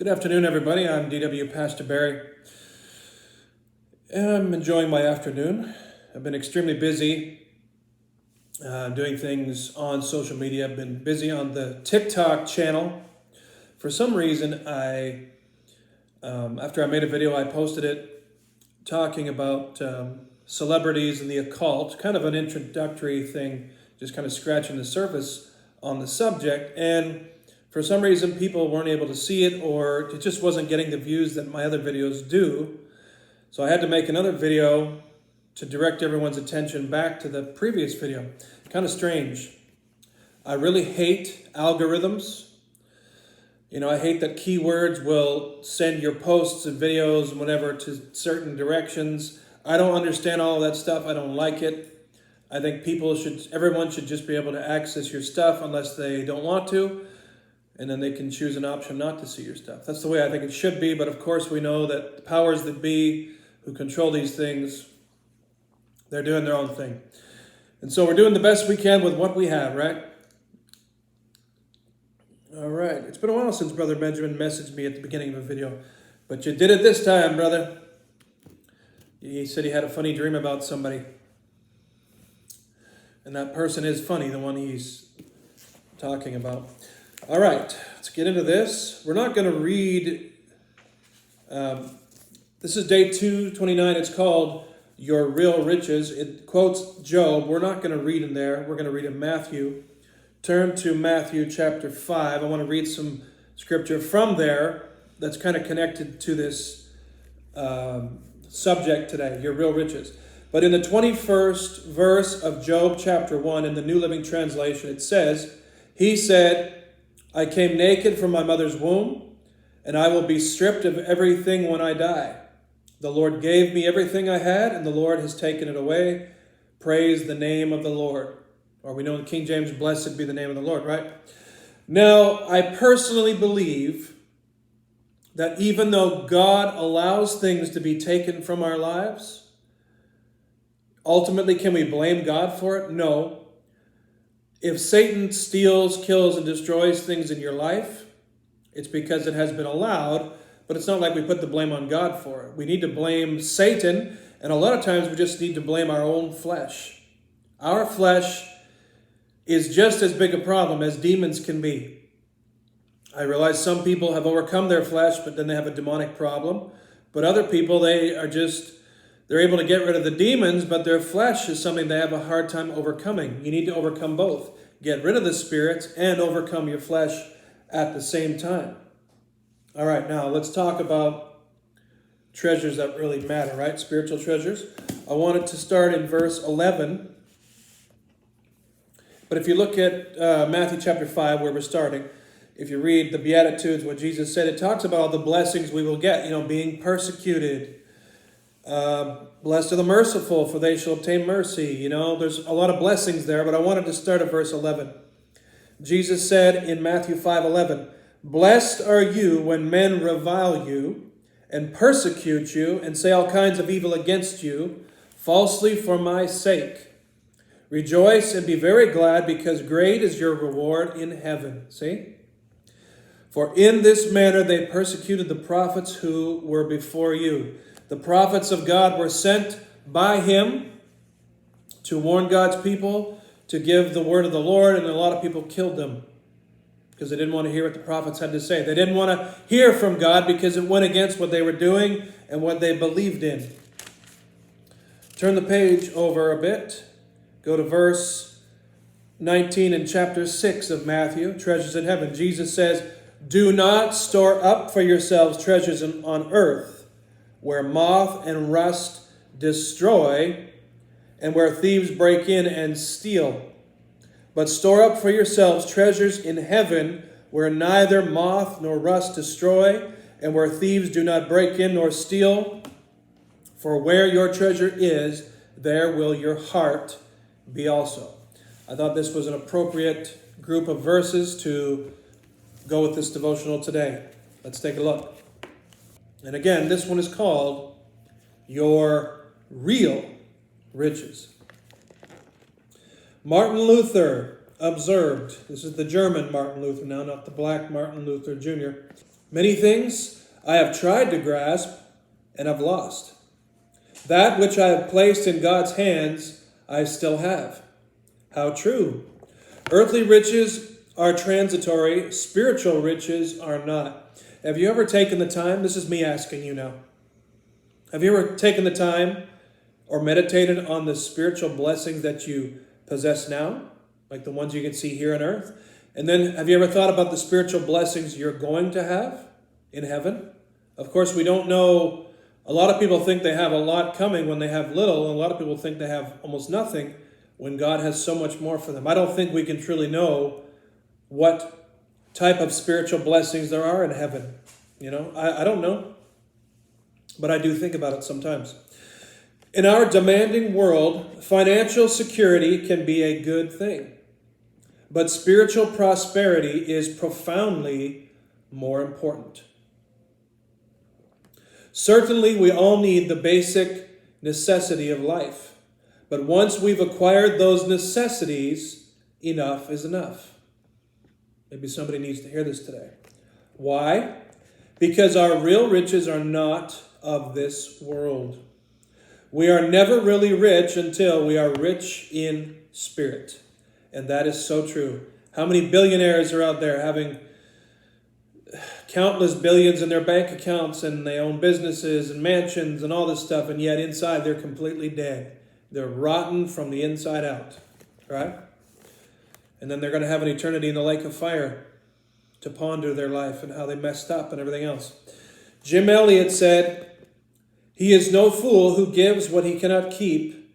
Good afternoon, everybody. I'm D.W. Pastor Barry. I'm enjoying my afternoon. I've been extremely busy doing things on social media. I've been busy on the TikTok channel. For some reason, after I made a video, I posted it talking about celebrities and the occult, kind of an introductory thing, just kind of scratching the surface on the subject. And for some reason, people weren't able to see it, or it just wasn't getting the views that my other videos do. So I had to make another video to direct everyone's attention back to the previous video. Kind of strange. I really hate algorithms. I hate that keywords will send your posts and videos and whatever to certain directions. I don't understand all of that stuff. I don't like it. I think everyone should just be able to access your stuff unless they don't want to. And then they can choose an option not to see your stuff. That's the way I think it should be. But of course, we know that the powers that be who control these things, they're doing their own thing. And so we're doing the best we can with what we have, right? All right. It's been a while since Brother Benjamin messaged me at the beginning of a video. But you did it this time, brother. He said he had a funny dream about somebody. And that person is funny, the one he's talking about. All right, let's get into this. We're not going to read, this is day 229. It's called Your Real Riches. It quotes Job. We're not going to read in there. We're going to read in Matthew. Turn to Matthew chapter 5. I want to read some scripture from there that's kind of connected to this subject today, your real riches. But in the 21st verse of Job chapter 1 in the New Living Translation, it says, he said, I came naked from my mother's womb, and I will be stripped of everything when I die. The Lord gave me everything I had, and the Lord has taken it away. Praise the name of the Lord. Or we know in King James, blessed be the name of the Lord, right? Now, I personally believe that even though God allows things to be taken from our lives, ultimately, can we blame God for it? No. If Satan steals, kills, and destroys things in your life, it's because it has been allowed, but it's not like we put the blame on God for it. We need to blame Satan, and a lot of times we just need to blame our own flesh. Our flesh is just as big a problem as demons can be. I realize some people have overcome their flesh, but then they have a demonic problem. But other people, they're able to get rid of the demons, but their flesh is something they have a hard time overcoming. You need to overcome both. Get rid of the spirits and overcome your flesh at the same time. All right, now let's talk about treasures that really matter, right? Spiritual treasures. I wanted to start in verse 11. But if you look at Matthew chapter 5, where we're starting, if you read the Beatitudes, what Jesus said, it talks about all the blessings we will get, being persecuted. Blessed are the merciful, for they shall obtain mercy. There's a lot of blessings there, but I wanted to start at verse 11. Jesus said in Matthew 5:11, blessed are you when men revile you and persecute you and say all kinds of evil against you, falsely for my sake. Rejoice and be very glad, because great is your reward in heaven. See? For in this manner they persecuted the prophets who were before you. The prophets of God were sent by him to warn God's people, to give the word of the Lord, and a lot of people killed them because they didn't want to hear what the prophets had to say. They didn't want to hear from God because it went against what they were doing and what they believed in. Turn the page over a bit. Go to verse 19 in chapter 6 of Matthew, treasures in heaven. Jesus says, do not store up for yourselves treasures on earth, where moth and rust destroy, and where thieves break in and steal. But store up for yourselves treasures in heaven, where neither moth nor rust destroy, and where thieves do not break in nor steal. For where your treasure is, there will your heart be also. I thought this was an appropriate group of verses to go with this devotional today. Let's take a look. And again, this one is called Your Real Riches. Martin Luther observed, this is the German Martin Luther now, not the black Martin Luther Jr. Many things I have tried to grasp and have lost. That which I have placed in God's hands, I still have. How true. Earthly riches are transitory, spiritual riches are not. Have you ever taken the time? This is me asking you now. Have you ever taken the time or meditated on the spiritual blessings that you possess now, like the ones you can see here on earth? And then have you ever thought about the spiritual blessings you're going to have in heaven? Of course, we don't know. A lot of people think they have a lot coming when they have little, and a lot of people think they have almost nothing when God has so much more for them. I don't think we can truly know what type of spiritual blessings there are in heaven. I don't know, but I do think about it sometimes. In our demanding world, financial security can be a good thing, but spiritual prosperity is profoundly more important. Certainly, we all need the basic necessity of life, but once we've acquired those necessities, enough is enough. Maybe somebody needs to hear this today. Why? Because our real riches are not of this world. We are never really rich until we are rich in spirit. And that is so true. How many billionaires are out there having countless billions in their bank accounts, and they own businesses and mansions and all this stuff, and yet inside they're completely dead. They're rotten from the inside out, right? And then they're going to have an eternity in the lake of fire to ponder their life and how they messed up and everything else. Jim Elliot said, "He is no fool who gives what he cannot keep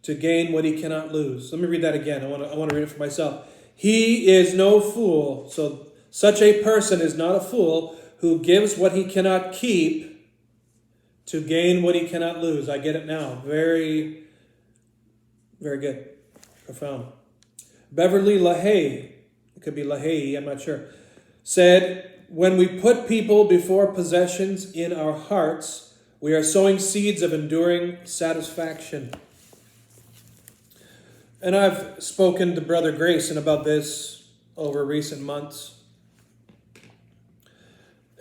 to gain what he cannot lose." Let me read that again. I want to read it for myself. He is no fool. So such a person is not a fool who gives what he cannot keep to gain what he cannot lose. I get it now. Very, very good. Profound. Beverly LaHaye, it could be LaHaye, I'm not sure, said, "When we put people before possessions in our hearts, we are sowing seeds of enduring satisfaction." And I've spoken to Brother Grayson about this over recent months.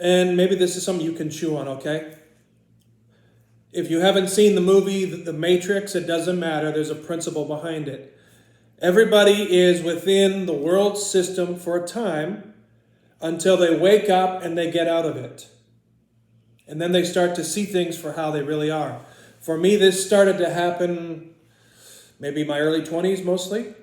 And maybe this is something you can chew on, okay? If you haven't seen the movie The Matrix, it doesn't matter. There's a principle behind it. Everybody is within the world system for a time until they wake up and they get out of it. And then they start to see things for how they really are. For me, this started to happen maybe my early 20s mostly.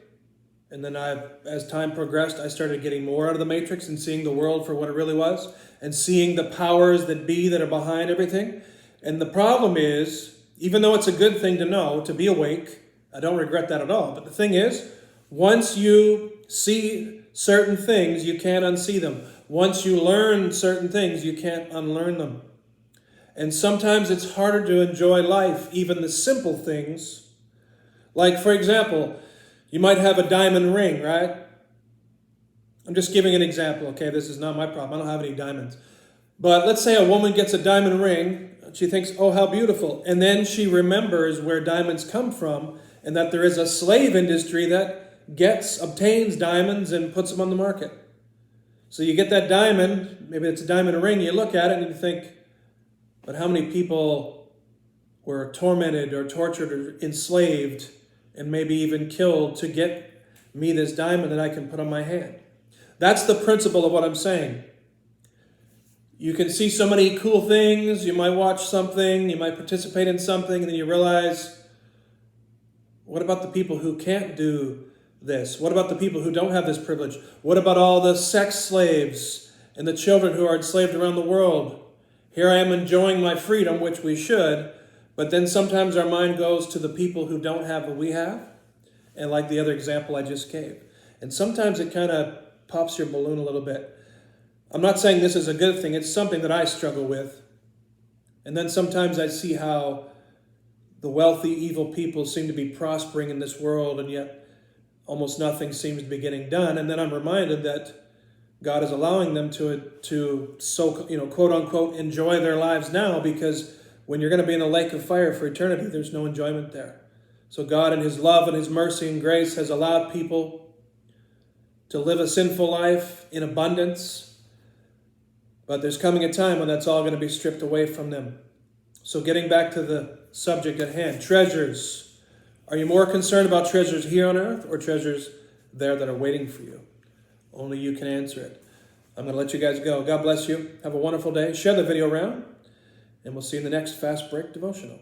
And then as time progressed, I started getting more out of the Matrix and seeing the world for what it really was, and seeing the powers that be that are behind everything. And the problem is, even though it's a good thing to know, to be awake, I don't regret that at all. But the thing is, once you see certain things, you can't unsee them. Once you learn certain things, you can't unlearn them. And sometimes it's harder to enjoy life, even the simple things. Like, for example, you might have a diamond ring, right? I'm just giving an example, okay? This is not my problem. I don't have any diamonds. But let's say a woman gets a diamond ring. She thinks, oh, how beautiful. And then she remembers where diamonds come from and that there is a slave industry that obtains diamonds and puts them on the market. So you get that diamond, maybe it's a diamond ring, you look at it and you think, but how many people were tormented or tortured or enslaved and maybe even killed to get me this diamond that I can put on my hand? That's the principle of what I'm saying. You can see so many cool things, you might watch something, you might participate in something, and then you realize, what about the people who can't do this? What about the people who don't have this privilege? What about all the sex slaves and the children who are enslaved around the world? Here I am enjoying my freedom, which we should, but then sometimes our mind goes to the people who don't have what we have, and like the other example I just gave. And sometimes it kind of pops your balloon a little bit. I'm not saying this is a good thing. It's something that I struggle with. And then sometimes I see how the wealthy, evil people seem to be prospering in this world, and yet almost nothing seems to be getting done. And then I'm reminded that God is allowing them to so, quote unquote, enjoy their lives now, because when you're going to be in the lake of fire for eternity, there's no enjoyment there. So God in his love and his mercy and grace has allowed people to live a sinful life in abundance, But there's coming a time when that's all going to be stripped away from them. So getting back to the subject at hand, treasures. Are you more concerned about treasures here on earth or treasures there that are waiting for you? Only you can answer it. I'm going to let you guys go. God bless you. Have a wonderful day. Share the video around, and we'll see you in the next Fast Break Devotional.